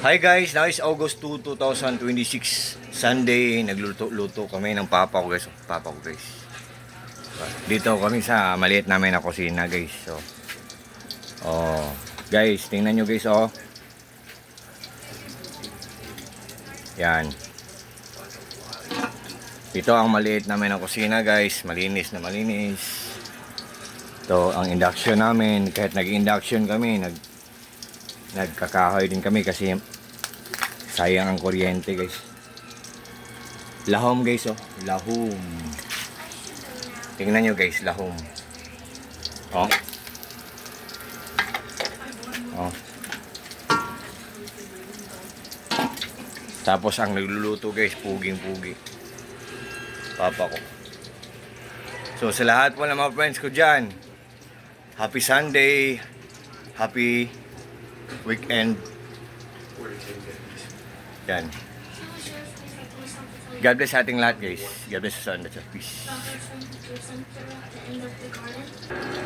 Hi guys, now is August 2, 2026, Sunday. Nagluto-luto kami ng papa ko guys. Papa ko guys. Dito kami sa maliit namin na kusina guys. So, guys, tingnan nyo guys Yan. Ito ang maliit namin na kusina guys. Malinis na malinis. Ito ang induction namin. Kahit nag-induction kami, nagkakahoy din kami kasi sayang ang kuryente guys. Lahom guys lahom. Tingnan nyo guys, lahom. Tapos ang nagluluto guys, puging-pugi. Papa ko. So sa lahat po ng mga friends ko dyan, happy Sunday, happy weekend. Yan. God bless sa ating lahat guys. God bless sa Sunday. Peace.